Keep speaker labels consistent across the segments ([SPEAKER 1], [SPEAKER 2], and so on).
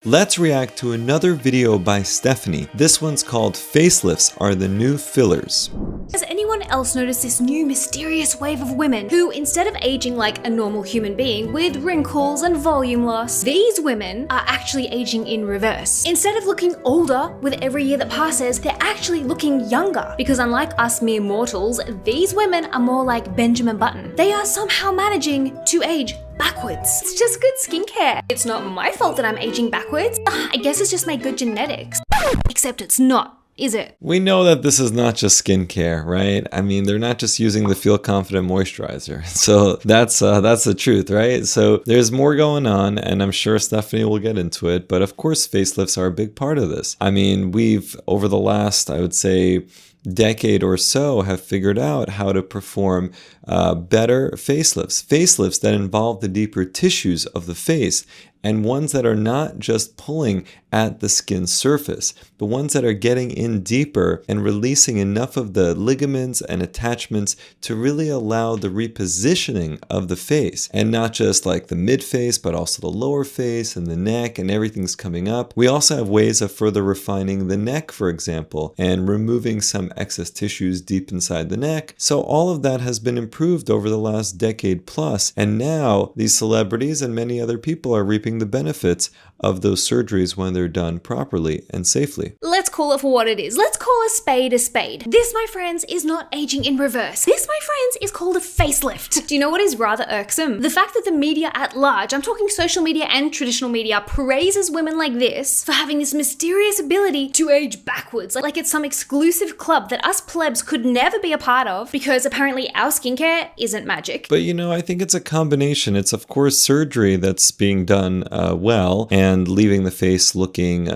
[SPEAKER 1] Let's react to another video by Stephanie. This one's called Facelifts Are the New Fillers.
[SPEAKER 2] Has anyone else noticed this new mysterious wave of women who, instead of aging like a normal human being with wrinkles and volume loss, these women are actually aging in reverse? Instead of looking older with every year that passes, they're actually looking younger. Because unlike us mere mortals, these women are more like Benjamin Button. They are somehow managing to age backwards. It's just good skincare. It's not my fault that I'm aging backwards. I guess it's just my good genetics. Except it's not. Is it?
[SPEAKER 1] We know that this is not just skincare, right? I mean, they're not just using the Feel Confident moisturizer. So that's the truth, right? So there's more going on, and I'm sure Stephanie will get into it. But of course, facelifts are a big part of this. I mean, we've, over the last, I would say, decade or so, have figured out how to perform better facelifts that involve the deeper tissues of the face, and ones that are not just pulling at the skin surface, but ones that are getting in deeper and releasing enough of the ligaments and attachments to really allow the repositioning of the face, and not just like the mid face, but also the lower face and the neck, and everything's coming up. We also have ways of further refining the neck, for example, and removing some excess tissues deep inside the neck. So all of that has been improved over the last decade plus, and now these celebrities and many other people are reaping the benefits of those surgeries when they're done properly and safely.
[SPEAKER 2] Let's call it for what it is. Let's call a spade a spade. This, my friends, is not aging in reverse. This, my friends, is called a facelift. Do you know what is rather irksome? The fact that the media at large, I'm talking social media and traditional media, praises women like this for having this mysterious ability to age backwards, like it's some exclusive club that us plebs could never be a part of because apparently our skincare isn't magic.
[SPEAKER 1] But you know, I think it's a combination. It's of course surgery that's being done well and leaving the face looking,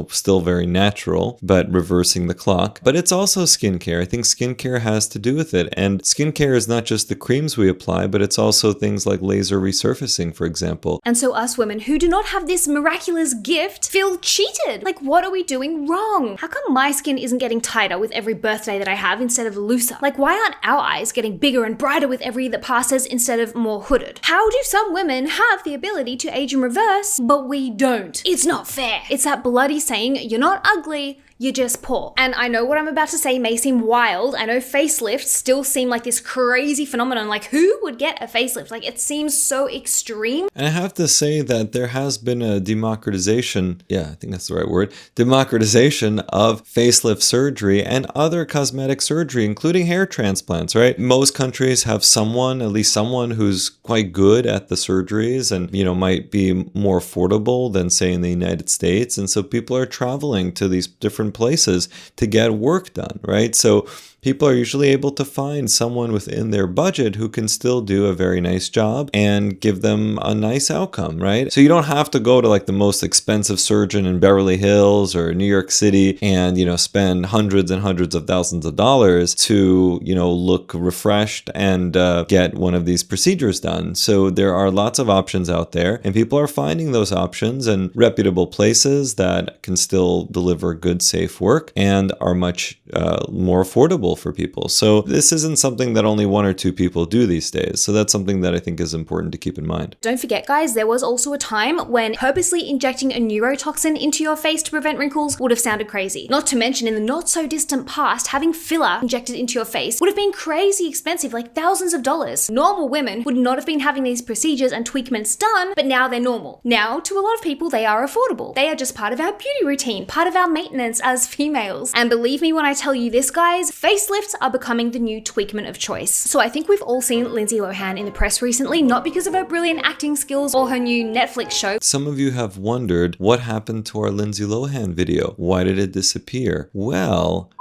[SPEAKER 1] still very natural, but reversing the clock. But it's also skincare. I think skincare has to do with it. And skincare is not just the creams we apply, but it's also things like laser resurfacing, for example.
[SPEAKER 2] And so us women who do not have this miraculous gift feel cheated. Like, what are we doing wrong? How come my skin isn't getting tighter with every birthday that I have instead of looser? Like, why aren't our eyes getting bigger and brighter with every year that passes instead of more hooded? How do some women have the ability to age in reverse, but we don't? It's not fair. It's that bloody saying, you're not ugly, you're just poor. And I know what I'm about to say may seem wild. I know facelifts still seem like this crazy phenomenon. Like, who would get a facelift? Like, it seems so extreme.
[SPEAKER 1] And I have to say that there has been a democratization, I think that's the right word, democratization of facelift surgery and other cosmetic surgery, including hair transplants, right? Most countries have someone, at least someone who's quite good at the surgeries and, might be more affordable than, say, in the United States. And so people are traveling to these different places to get work done, right? So people are usually able to find someone within their budget who can still do a very nice job and give them a nice outcome, right? So you don't have to go to like the most expensive surgeon in Beverly Hills or New York City and, spend hundreds and hundreds of thousands of dollars to, look refreshed and get one of these procedures done. So there are lots of options out there, and people are finding those options in reputable places that can still deliver good, safe work and are much more affordable for people. So this isn't something that only one or two people do these days. So that's something that I think is important to keep in mind.
[SPEAKER 2] Don't forget, guys, there was also a time when purposely injecting a neurotoxin into your face to prevent wrinkles would have sounded crazy. Not to mention, in the not so distant past, having filler injected into your face would have been crazy expensive, like thousands of dollars. Normal women would not have been having these procedures and tweakments done, but now they're normal. Now, to a lot of people, they are affordable. They are just part of our beauty routine, part of our maintenance as females. And believe me when I tell you this, guys, facelifts are becoming the new tweakment of choice. So I think we've all seen Lindsay Lohan in the press recently, not because of her brilliant acting skills or her new Netflix show.
[SPEAKER 1] Some of you have wondered what happened to our Lindsay Lohan video. Why did it disappear? Well,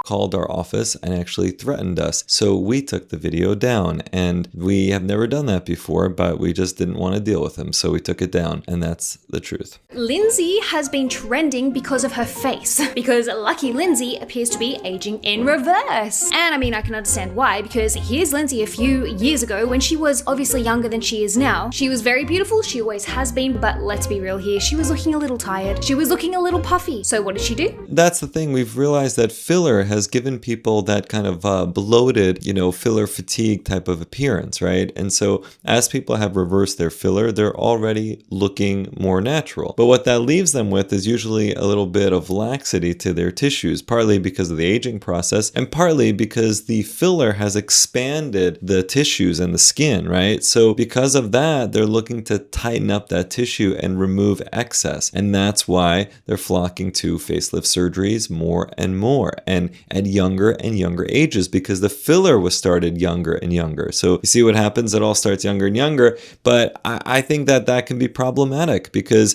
[SPEAKER 1] called our office and actually threatened us. So we took the video down, and we have never done that before, but we just didn't want to deal with him. So we took it down, and that's the truth.
[SPEAKER 2] Lindsay has been trending because of her face, because lucky Lindsay appears to be aging in reverse. And I mean, I can understand why, because here's Lindsay a few years ago when she was obviously younger than she is now. She was very beautiful, she always has been, but let's be real here, she was looking a little tired. She was looking a little puffy. So what did she do?
[SPEAKER 1] That's the thing, we've realized that filler has given people that kind of bloated, filler fatigue type of appearance, right? And so as people have reversed their filler, they're already looking more natural. But what that leaves them with is usually a little bit of laxity to their tissues, partly because of the aging process and partly because the filler has expanded the tissues and the skin, right? So because of that, they're looking to tighten up that tissue and remove excess. And that's why they're flocking to facelift surgeries more and more and at younger and younger ages, because the filler was started younger and younger. So you see what happens? It all starts younger and younger. But I think that can be problematic because,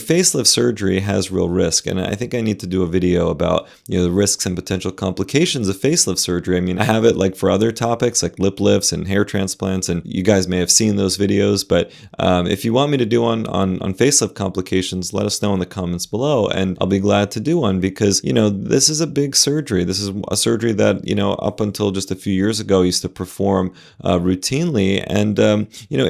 [SPEAKER 1] facelift surgery has real risk. And I think I need to do a video about, the risks and potential complications of facelift surgery. I mean, I have it like for other topics like lip lifts and hair transplants, and you guys may have seen those videos. But if you want me to do one on facelift complications, let us know in the comments below, and I'll be glad to do one because, this is a big surgery. This is a surgery that, up until just a few years ago used to perform routinely, and,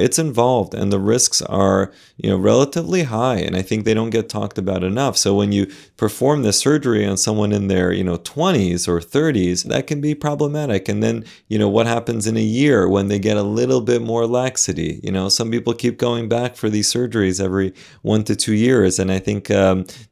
[SPEAKER 1] it's involved and the risks are, relatively high, and I think they don't get talked about enough. So when you perform this surgery on someone in their, 20s or 30s, that can be problematic. And then, what happens in a year when they get a little bit more laxity? Some people keep going back for these surgeries every 1 to 2 years, and I think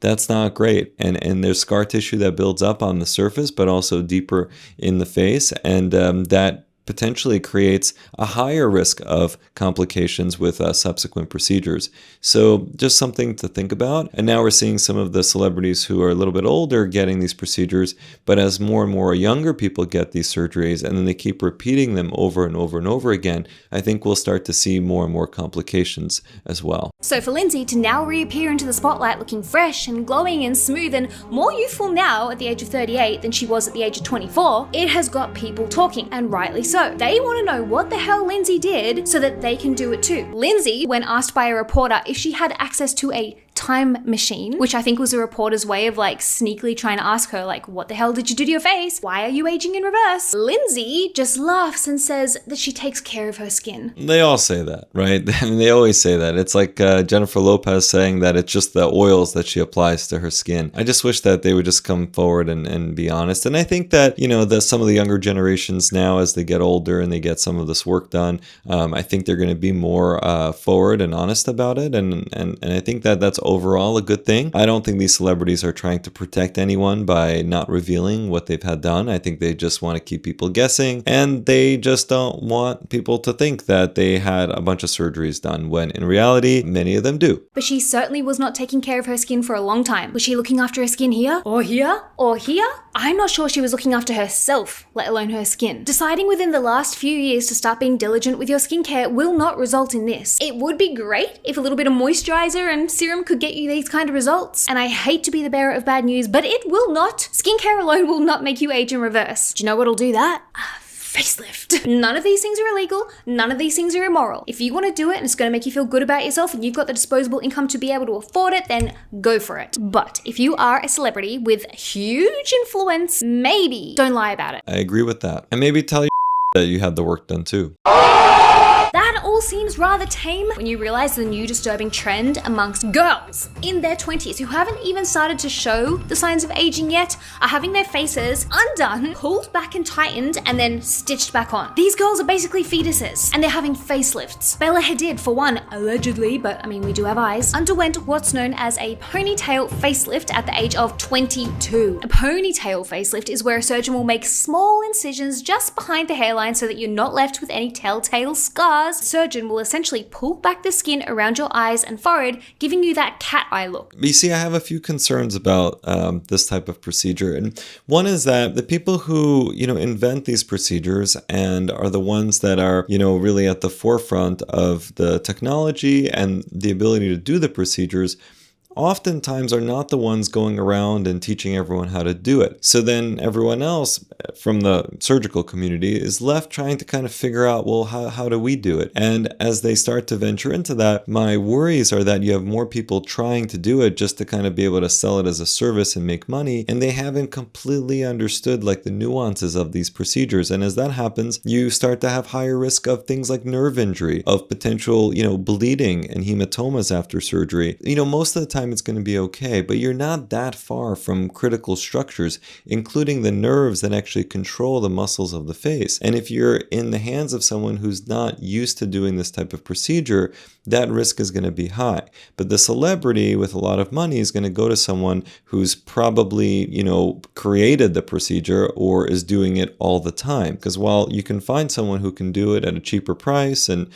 [SPEAKER 1] that's not great. And there's scar tissue that builds up on the surface, but also deeper in the face, and that potentially creates a higher risk of complications with subsequent procedures. So just something to think about. And now we're seeing some of the celebrities who are a little bit older getting these procedures, but as more and more younger people get these surgeries and then they keep repeating them over and over and over again, I think we'll start to see more and more complications as well.
[SPEAKER 2] So for Lindsay to now reappear into the spotlight looking fresh and glowing and smooth and more youthful now at the age of 38 than she was at the age of 24, it has got people talking, and rightly so. They want to know what the hell Lindsay did so that they can do it too. Lindsay, when asked by a reporter if she had access to a time machine, which I think was a reporter's way of sneakily trying to ask her what the hell did you do to your face? Why are you aging in reverse? Lindsay just laughs and says that she takes care of her skin.
[SPEAKER 1] They all say that, right? I mean, they always say that. It's like Jennifer Lopez saying that it's just the oils that she applies to her skin. I just wish that they would just come forward and be honest. And I think that, some of the younger generations now, as they get older and they get some of this work done, I think they're going to be more forward and honest about it. And I think that that's overall a good thing. I don't think these celebrities are trying to protect anyone by not revealing what they've had done. I think they just want to keep people guessing, and they just don't want people to think that they had a bunch of surgeries done, when in reality, many of them do.
[SPEAKER 2] But she certainly was not taking care of her skin for a long time. Was she looking after her skin here? Or here? Or here? I'm not sure she was looking after herself, let alone her skin. Deciding within the last few years to start being diligent with your skincare will not result in this. It would be great if a little bit of moisturizer and serum could get you these kind of results. And I hate to be the bearer of bad news, but it will not. Skincare alone will not make you age in reverse. Do you know what'll do that? Facelift. None of these things are illegal. None of these things are immoral. If you want to do it and it's going to make you feel good about yourself and you've got the disposable income to be able to afford it, then go for it. But if you are a celebrity with huge influence, maybe don't lie about it.
[SPEAKER 1] I agree with that. And maybe tell you that you had the work done too.
[SPEAKER 2] That all seems rather tame when you realize the new disturbing trend amongst girls in their 20s who haven't even started to show the signs of aging yet are having their faces undone, pulled back and tightened, and then stitched back on. These girls are basically fetuses, and they're having facelifts. Bella Hadid, for one, allegedly, but I mean, we do have eyes, underwent what's known as a ponytail facelift at the age of 22. A ponytail facelift is where a surgeon will make small incisions just behind the hairline so that you're not left with any telltale scars. The surgeon will essentially pull back the skin around your eyes and forehead, giving you that cat eye look.
[SPEAKER 1] You see, I have a few concerns about this type of procedure. And one is that the people who, invent these procedures and are the ones that are, really at the forefront of the technology and the ability to do the procedures oftentimes are not the ones going around and teaching everyone how to do it. So then everyone else from the surgical community is left trying to kind of figure out, well, how do we do it? And as they start to venture into that, my worries are that you have more people trying to do it just to kind of be able to sell it as a service and make money, and they haven't completely understood the nuances of these procedures. And as that happens, you start to have higher risk of things like nerve injury, of potential, bleeding and hematomas after surgery. Most of the time time it's going to be okay, but you're not that far from critical structures, including the nerves that actually control the muscles of the face. And if you're in the hands of someone who's not used to doing this type of procedure, that risk is going to be high. But the celebrity with a lot of money is going to go to someone who's probably, created the procedure or is doing it all the time. Because while you can find someone who can do it at a cheaper price and,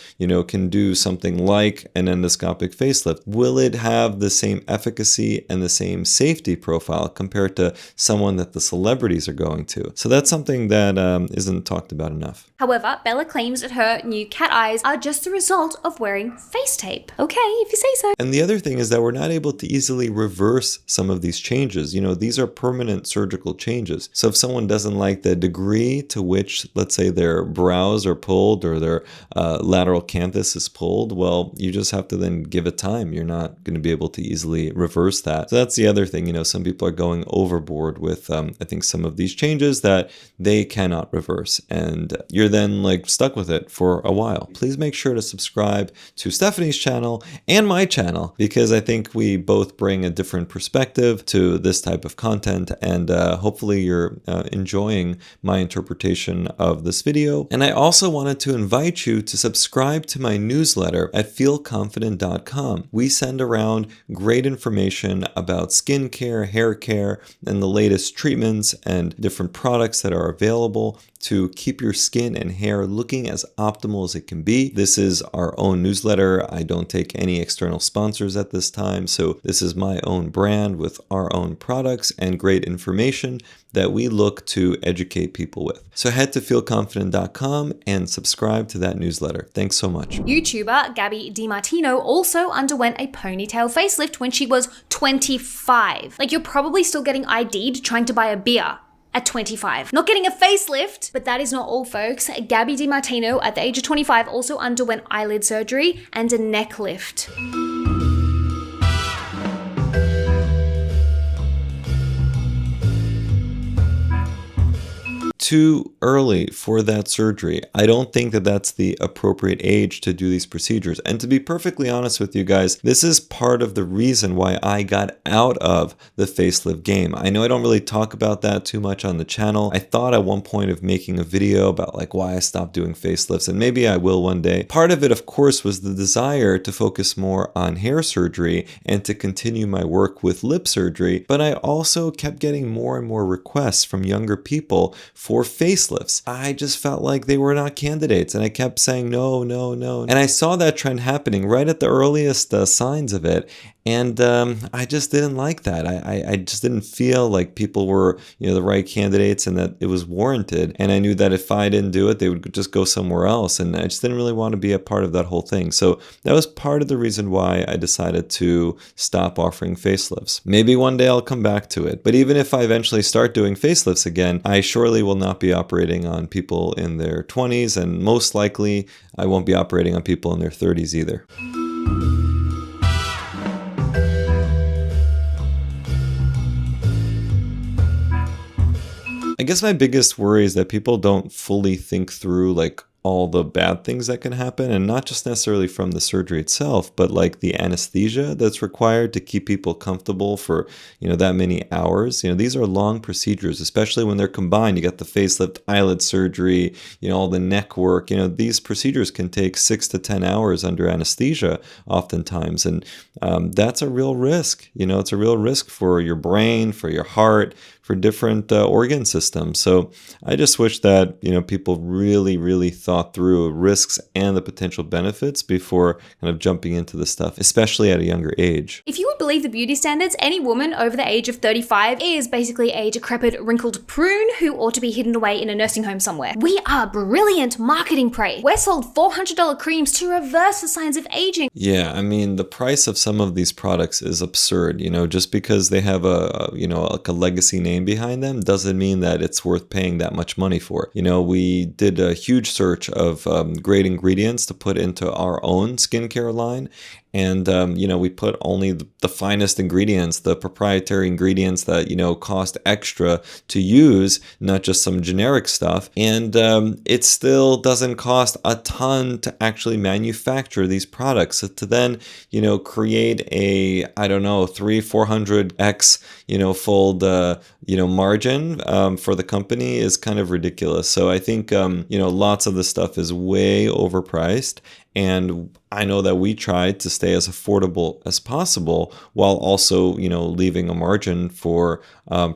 [SPEAKER 1] can do something like an endoscopic facelift, will it have the same efficacy and the same safety profile compared to someone that the celebrities are going to? So that's something that isn't talked about enough.
[SPEAKER 2] However, Bella claims that her new cat eyes are just the result of wearing face tape. Okay, if you say so.
[SPEAKER 1] And the other thing is that we're not able to easily reverse some of these changes. These are permanent surgical changes. So if someone doesn't like the degree to which, let's say, their brows are pulled or their lateral canthus is pulled, well, you just have to then give it time. You're not going to be able to easily reverse that. So that's the other thing. Some people are going overboard with, I think, some of these changes that they cannot reverse. And you're then stuck with it for a while. Please make sure to subscribe to Stephanie's channel and my channel, because I think we both bring a different perspective to this type of content, and hopefully you're enjoying my interpretation of this video. And I also wanted to invite you to subscribe to my newsletter at feelconfident.com. We send around great information about skincare, hair care, and the latest treatments and different products that are available to keep your skin and hair looking as optimal as it can be. This is our own newsletter. I don't take any external sponsors at this time, so this is my own brand with our own products and great information that we look to educate people with. So head to feelconfident.com and subscribe to that newsletter. Thanks so much.
[SPEAKER 2] YouTuber Gabby DiMartino also underwent a ponytail facelift when she was 25. You're probably still getting ID'd trying to buy a beer at 25. Not getting a facelift, but that is not all, folks. Gabby DiMartino, at the age of 25, also underwent eyelid surgery and a neck lift.
[SPEAKER 1] Too early for that surgery. I don't think that that's the appropriate age to do these procedures. And to be perfectly honest with you guys, this is part of the reason why I got out of the facelift game. I know I don't really talk about that too much on the channel. I thought at one point of making a video about why I stopped doing facelifts, and maybe I will one day. Part of it, of course, was the desire to focus more on hair surgery and to continue my work with lip surgery, but I also kept getting more and more requests from younger people for facelifts. I just felt like they were not candidates, and I kept saying no, no, no. And I saw that trend happening right at the earliest signs of it. And I just didn't like that. I just didn't feel like people were, the right candidates and that it was warranted. And I knew that if I didn't do it, they would just go somewhere else. And I just didn't really want to be a part of that whole thing. So that was part of the reason why I decided to stop offering facelifts. Maybe one day I'll come back to it. But even if I eventually start doing facelifts again, I surely will not be operating on people in their 20s. And most likely, I won't be operating on people in their 30s either. I guess my biggest worry is that people don't fully think through all the bad things that can happen, and not just necessarily from the surgery itself, but the anesthesia that's required to keep people comfortable for, that many hours. These are long procedures, especially when they're combined. You got the facelift, eyelid surgery, all the neck work. These procedures can take 6 to 10 hours under anesthesia oftentimes, and that's a real risk. It's a real risk for your brain, for your heart, for different organ systems. So I just wish that, people really, really thought through risks and the potential benefits before kind of jumping into this stuff, especially at a younger age.
[SPEAKER 2] If you would believe the beauty standards, any woman over the age of 35 is basically a decrepit, wrinkled prune who ought to be hidden away in a nursing home somewhere. We are brilliant marketing prey. We're sold $400 creams to reverse the signs of aging.
[SPEAKER 1] Yeah, I mean, the price of some of these products is absurd. Just because they have a legacy name behind them doesn't mean that it's worth paying that much money for. We did a huge search of great ingredients to put into our own skincare line, And, we put only the finest ingredients, the proprietary ingredients that, cost extra to use, not just some generic stuff. And it still doesn't cost a ton to actually manufacture these products. So to then, create a, 300-400x, fold, margin for the company is kind of ridiculous. So I think, lots of the stuff is way overpriced. And I know that we tried to stay as affordable as possible while also, leaving a margin for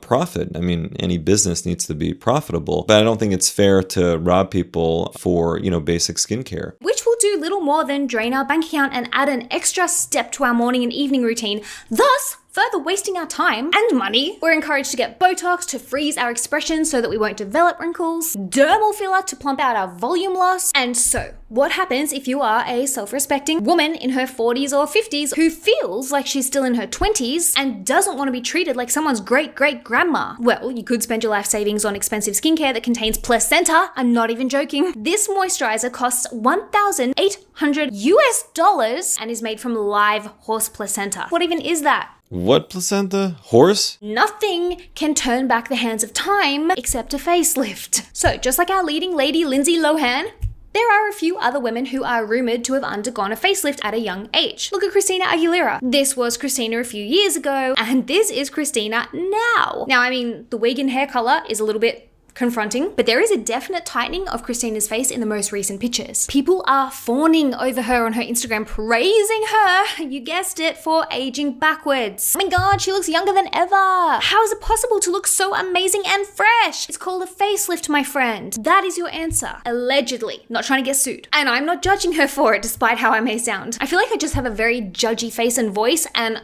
[SPEAKER 1] profit. I mean, any business needs to be profitable, but I don't think it's fair to rob people for, basic skincare.
[SPEAKER 2] Which will do little more than drain our bank account and add an extra step to our morning and evening routine, thus further wasting our time and money. We're encouraged to get Botox to freeze our expressions so that we won't develop wrinkles, dermal filler to plump out our volume loss. And so, what happens if you are a self-respecting woman in her 40s or 50s who feels like she's still in her 20s and doesn't want to be treated like someone's great-great-grandma? Well, you could spend your life savings on expensive skincare that contains placenta. I'm not even joking. This moisturizer costs $1,800 and is made from live horse placenta. What even is that?
[SPEAKER 1] What placenta? Horse?
[SPEAKER 2] Nothing can turn back the hands of time except a facelift. So, just like our leading lady Lindsay Lohan, there are a few other women who are rumored to have undergone a facelift at a young age. Look at Christina Aguilera. This was Christina a few years ago, and this is Christina now. Now, I mean, the wig and hair color is a little bit confronting, but there is a definite tightening of Christina's face in the most recent pictures. People are fawning over her on her Instagram, praising her, you guessed it, for aging backwards. Oh my god, she looks younger than ever. How is it possible to look so amazing and fresh? It's called a facelift, my friend. That is your answer. Allegedly. Not trying to get sued. And I'm not judging her for it, despite how I may sound. I feel like I just have a very judgy face and voice, and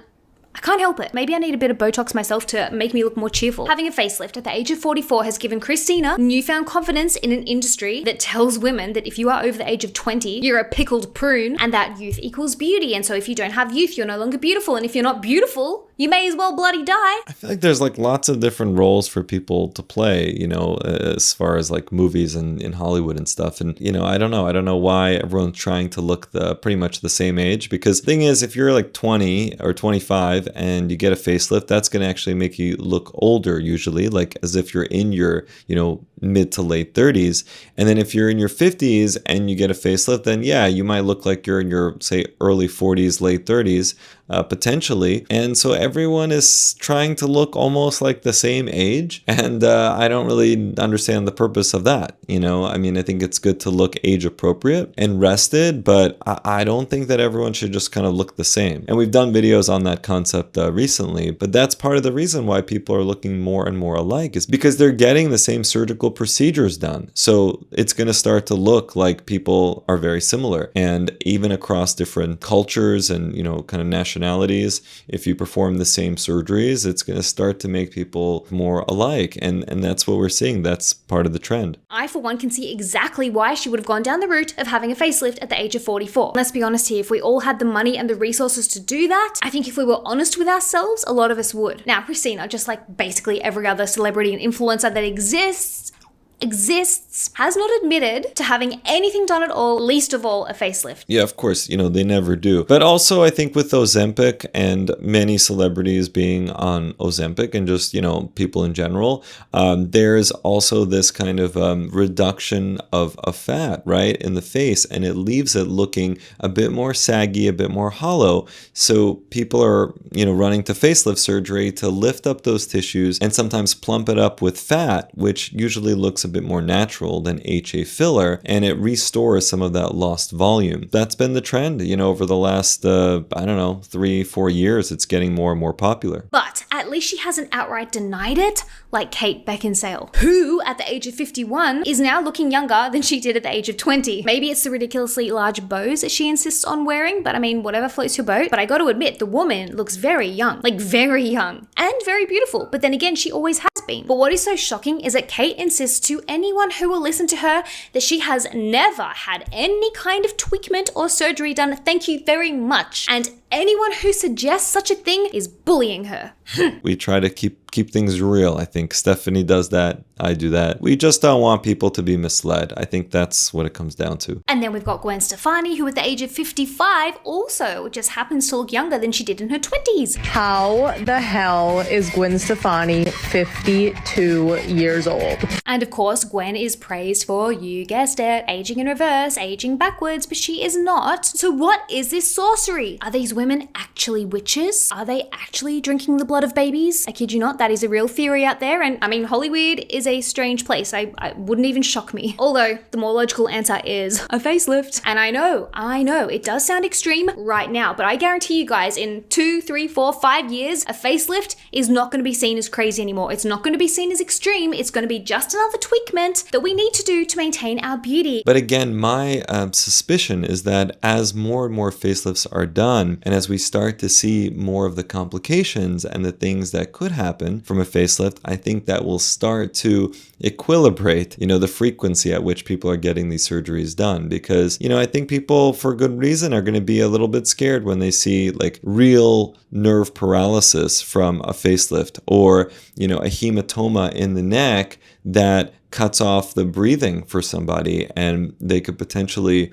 [SPEAKER 2] I can't help it. Maybe I need a bit of Botox myself to make me look more cheerful. Having a facelift at the age of 44 has given Christina newfound confidence in an industry that tells women that if you are over the age of 20, you're a pickled prune and that youth equals beauty. And so if you don't have youth, you're no longer beautiful. And if you're not beautiful, you may as well bloody die.
[SPEAKER 1] I feel like there's lots of different roles for people to play, as far as movies and in Hollywood and stuff. And, I don't know why everyone's trying to look pretty much the same age, because the thing is, if you're 20 or 25 and you get a facelift, that's going to actually make you look older, usually, as if you're in your, mid to late 30s. And then if you're in your 50s and you get a facelift, then yeah, you might look like you're in your, say, early 40s, late 30s, potentially. And so everyone is trying to look almost like the same age. And I don't really understand the purpose of that. I think it's good to look age appropriate and rested, but I don't think that everyone should just kind of look the same. And we've done videos on that concept recently, but that's part of the reason why people are looking more and more alike, is because they're getting the same surgical procedures done. So it's going to start to look like people are very similar. And even across different cultures and, kind of nationalities, if you perform the same surgeries, it's going to start to make people more alike. And that's what we're seeing. That's part of the trend.
[SPEAKER 2] I, for one, can see exactly why she would have gone down the route of having a facelift at the age of 44. Let's be honest here, if we all had the money and the resources to do that, I think if we were honest with ourselves, a lot of us would. Now, Christina, just like basically every other celebrity and influencer that exists, has not admitted to having anything done at all, least of all a facelift.
[SPEAKER 1] Yeah, of course, they never do. But also I think with Ozempic and many celebrities being on Ozempic and just, people in general, there's also this kind of reduction of fat, right, in the face, and it leaves it looking a bit more saggy, a bit more hollow. So people are, running to facelift surgery to lift up those tissues and sometimes plump it up with fat, which usually looks a bit more natural than HA filler, and it restores some of that lost volume. That's been the trend, over the last, 3-4 years. It's getting more and more popular.
[SPEAKER 2] But at least she hasn't outright denied it, like Kate Beckinsale, who, at the age of 51, is now looking younger than she did at the age of 20. Maybe it's the ridiculously large bows that she insists on wearing, but whatever floats your boat. But I got to admit, the woman looks very young, very young, and very beautiful. But then again, she always has been. But what is so shocking is that Kate insists to anyone who will listen to her that she has never had any kind of tweakment or surgery done. Thank you very much. And Anyone who suggests such a thing is bullying her.
[SPEAKER 1] We try to keep things real. I think Stephanie does that. I do that. We just don't want people to be misled. I think that's what it comes down to.
[SPEAKER 2] And then we've got Gwen Stefani, who at the age of 55 also just happens to look younger than she did in her 20s.
[SPEAKER 3] How the hell is Gwen Stefani 52 years old?
[SPEAKER 2] And of course, Gwen is praised for, you guessed it, aging in reverse, aging backwards, but she is not. So what is this sorcery? Are these women actually witches? Are they actually drinking the blood of babies? I kid you not, that is a real theory out there. And I mean, Hollywood is a strange place. I wouldn't even shock me. Although the more logical answer is a facelift. And I know, it does sound extreme right now, but I guarantee you guys in 2, 3, 4, 5 years, a facelift is not going to be seen as crazy anymore. It's not going to be seen as extreme. It's going to be just another tweakment that we need to do to maintain our beauty.
[SPEAKER 1] But again, my suspicion is that as more and more facelifts are done, and as we start to see more of the complications and the things that could happen from a facelift, I think that will start to equilibrate, the frequency at which people are getting these surgeries done. Because, I think people for good reason are going to be a little bit scared when they see like real nerve paralysis from a facelift or, a hematoma in the neck that cuts off the breathing for somebody and they could potentially,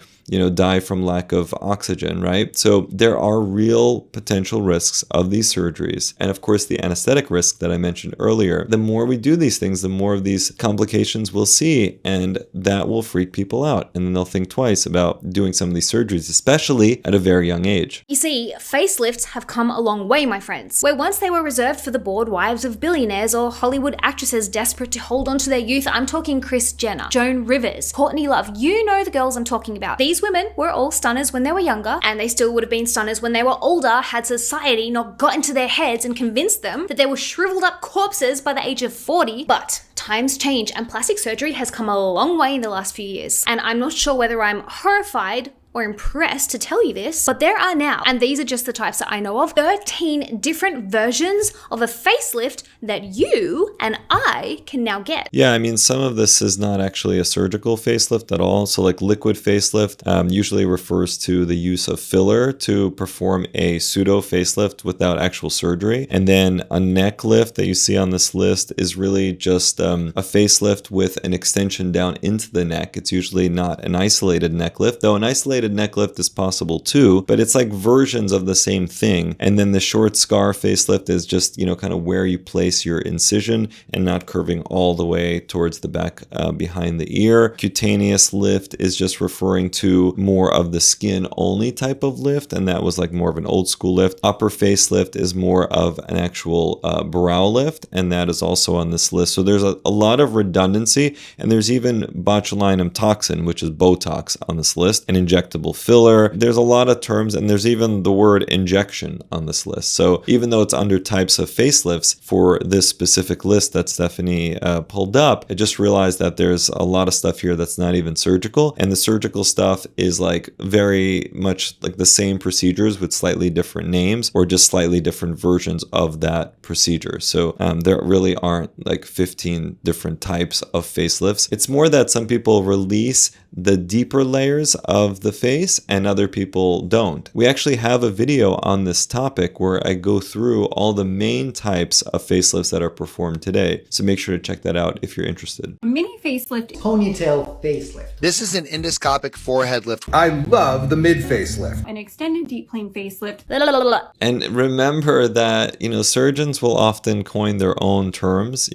[SPEAKER 1] die from lack of oxygen, right? So there are real potential risks of these surgeries. And of course, the anesthetic risk that I mentioned earlier, the more we do these things, the more of these complications we'll see. And that will freak people out. And then they'll think twice about doing some of these surgeries, especially at a very young age.
[SPEAKER 2] You see, facelifts have come a long way, my friends. Where once they were reserved for the bored wives of billionaires or Hollywood actresses desperate to hold on to their youth, I'm talking Kris Jenner, Joan Rivers, Courtney Love. You know the girls I'm talking about. These women were all stunners when they were younger, and they still would have been stunners when they were older had society not got into their heads and convinced them that they were shriveled up corpses by the age of 40. But times change, and plastic surgery has come a long way in the last few years. And I'm not sure whether I'm horrified or impressed to tell you this, but there are now, and these are just the types that I know of, 13 different versions of a facelift that you and I can now get.
[SPEAKER 1] Yeah, I mean, some of this is not actually a surgical facelift at all. So like liquid facelift usually refers to the use of filler to perform a pseudo facelift without actual surgery. And then a neck lift that you see on this list is really just a facelift with an extension down into the neck. It's usually not an isolated neck lift, though an isolated neck lift is possible too, but it's like versions of the same thing. And then the short scar facelift is just, kind of where you place your incision and not curving all the way towards the back behind the ear. Cutaneous lift is just referring to more of the skin only type of lift, and that was like more of an old school lift. Upper facelift is more of an actual brow lift, and that is also on this list. So there's a lot of redundancy, and there's even botulinum toxin, which is Botox, on this list, and injectable filler. There's a lot of terms, and there's even the word injection on this list. So even though it's under types of facelifts for this specific list that Stephanie pulled up, I just realized that there's a lot of stuff here that's not even surgical, and the surgical stuff is like very much like the same procedures with slightly different names or just slightly different versions of that procedure. So there really aren't like 15 different types of facelifts. It's more that some people release the deeper layers of the face and other people don't. We actually have a video on this topic where I go through all the main types of facelifts that are performed today. So make sure to check that out if you're interested.
[SPEAKER 4] A mini facelift.
[SPEAKER 5] Ponytail facelift.
[SPEAKER 6] This is an endoscopic forehead lift.
[SPEAKER 5] I love the mid facelift.
[SPEAKER 4] An extended deep plane facelift.
[SPEAKER 1] And remember that, surgeons will often coin their own terms,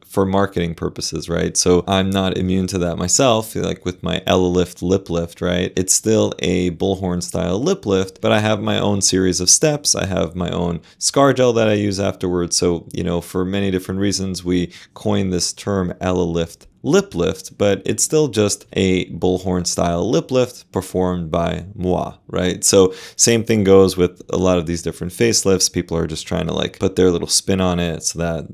[SPEAKER 1] for marketing purposes, right? So I'm not immune to that myself, like with my Ella lift lip lift, right? It's still a bullhorn style lip lift, but I have my own series of steps. I have my own scar gel that I use afterwards. So, for many different reasons, we coined this term Ella lift lip lift, but it's still just a bullhorn style lip lift performed by moi, right? So same thing goes with a lot of these different facelifts. People are just trying to like put their little spin on it so that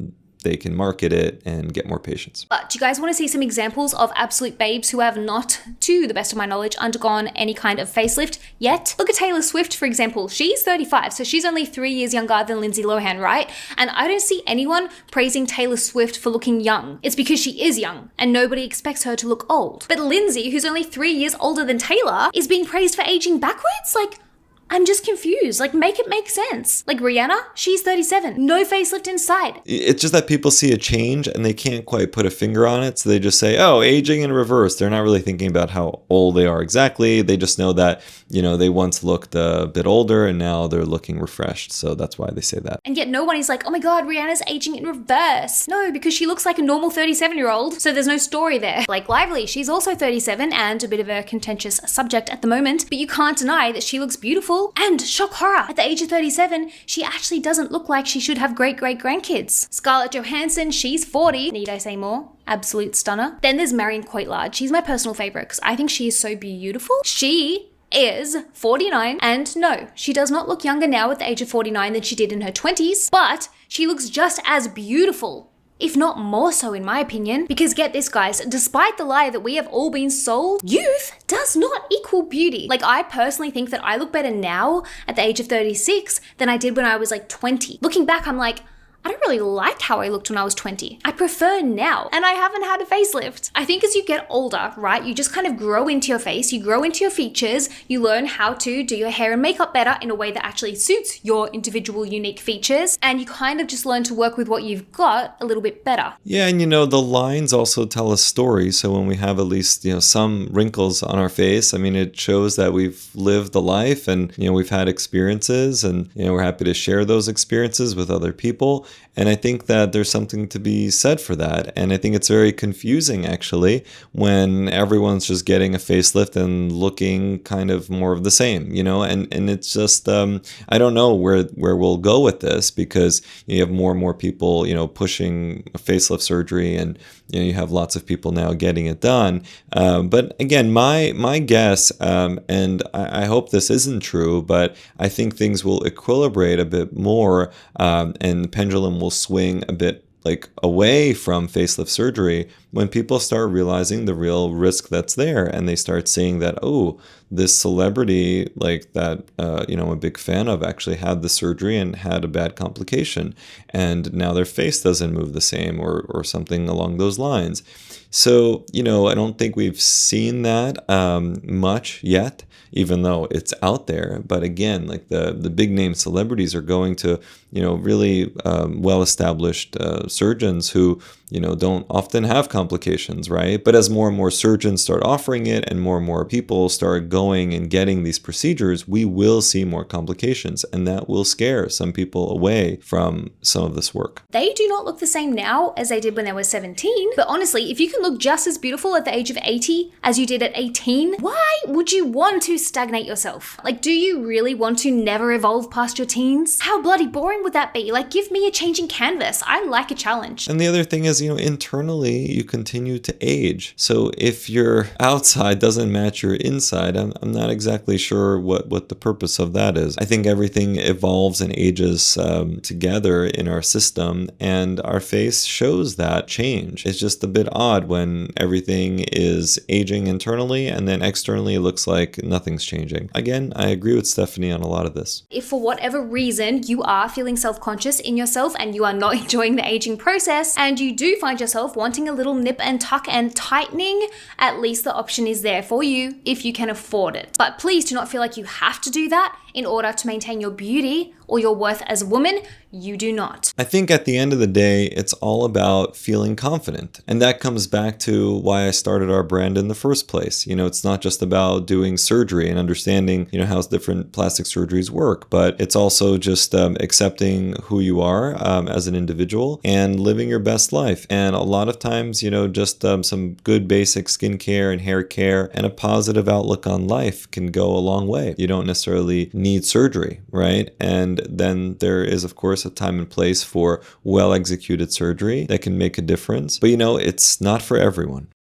[SPEAKER 1] they can market it and get more patients.
[SPEAKER 2] But do you guys want to see some examples of absolute babes who have not, to the best of my knowledge, undergone any kind of facelift yet? Look at Taylor Swift, for example. She's 35, so she's only 3 years younger than Lindsay Lohan, right? And I don't see anyone praising Taylor Swift for looking young. It's because she is young, and nobody expects her to look old. But Lindsay, who's only 3 years older than Taylor, is being praised for aging backwards? Like, I'm just confused. Like, make it make sense. Like Rihanna, she's 37. No facelift in sight.
[SPEAKER 1] It's just that people see a change and they can't quite put a finger on it. So they just say, oh, aging in reverse. They're not really thinking about how old they are exactly. They just know that, they once looked a bit older and now they're looking refreshed. So that's why they say that.
[SPEAKER 2] And yet no one is like, oh my God, Rihanna's aging in reverse. No, because she looks like a normal 37-year-old. So there's no story there. Blake Lively, she's also 37 and a bit of a contentious subject at the moment. But you can't deny that she looks beautiful. And shock horror, at the age of 37, she actually doesn't look like she should have great-great-grandkids. Scarlett Johansson, she's 40. Need I say more? Absolute stunner. Then there's Marion Cotillard. She's my personal favorite because I think she is so beautiful. She is 49, and no, she does not look younger now at the age of 49 than she did in her 20s, but she looks just as beautiful, if not more so in my opinion. Because get this guys, despite the lie that we have all been sold, youth does not equal beauty. Like, I personally think that I look better now at the age of 36 than I did when I was like 20. Looking back, I'm like, I don't really like how I looked when I was 20. I prefer now, and I haven't had a facelift. I think as you get older, right, you just kind of grow into your face, you grow into your features, you learn how to do your hair and makeup better in a way that actually suits your individual unique features, and you kind of just learn to work with what you've got a little bit better.
[SPEAKER 1] Yeah, and the lines also tell a story. So when we have at least, some wrinkles on our face, I mean, it shows that we've lived the life and, we've had experiences and, we're happy to share those experiences with other people. And I think that there's something to be said for that. And I think it's very confusing, actually, when everyone's just getting a facelift and looking kind of more of the same, and it's just, I don't know where we'll go with this, because you have more and more people, pushing facelift surgery, and, you have lots of people now getting it done. But again, my guess, and I hope this isn't true, but I think things will equilibrate a bit more, and the pendulum will swing a bit like away from facelift surgery when people start realizing the real risk that's there, and they start seeing that, oh, this celebrity like that, I'm a big fan of, actually had the surgery and had a bad complication, and now their face doesn't move the same, or something along those lines. So, I don't think we've seen that much yet, even though it's out there. But again, like the big name celebrities are going to, really well-established surgeons who, don't often have complications, right? But as more and more surgeons start offering it and more people start going and getting these procedures, we will see more complications, and that will scare some people away from some of this work.
[SPEAKER 2] They do not look the same now as they did when they were 17, but honestly, if you can look just as beautiful at the age of 80 as you did at 18, why would you want to stagnate yourself? Like, do you really want to never evolve past your teens? How bloody boring would that be? Like, give me a changing canvas. I like a challenge.
[SPEAKER 1] And the other thing is, internally you continue to age. So if your outside doesn't match your inside, I'm not exactly sure what the purpose of that is. I think everything evolves and ages together in our system, and our face shows that change. It's just a bit odd when everything is aging internally and then externally it looks like nothing's changing. Again, I agree with Stephanie on a lot of this.
[SPEAKER 2] If for whatever reason you are feeling self-conscious in yourself and you are not enjoying the aging process, and you do find yourself wanting a little nip and tuck and tightening, at least the option is there for you if you can afford it. But please do not feel like you have to do that in order to maintain your beauty or your worth as a woman. You do not.
[SPEAKER 1] I think at the end of the day, it's all about feeling confident. And that comes back to why I started our brand in the first place. It's not just about doing surgery and understanding, how different plastic surgeries work, but it's also just accepting who you are as an individual and living your best life. And a lot of times, just some good basic skincare and hair care and a positive outlook on life can go a long way. You don't necessarily need surgery, right? And then there is, of course, a time and place for well-executed surgery that can make a difference. But it's not for everyone.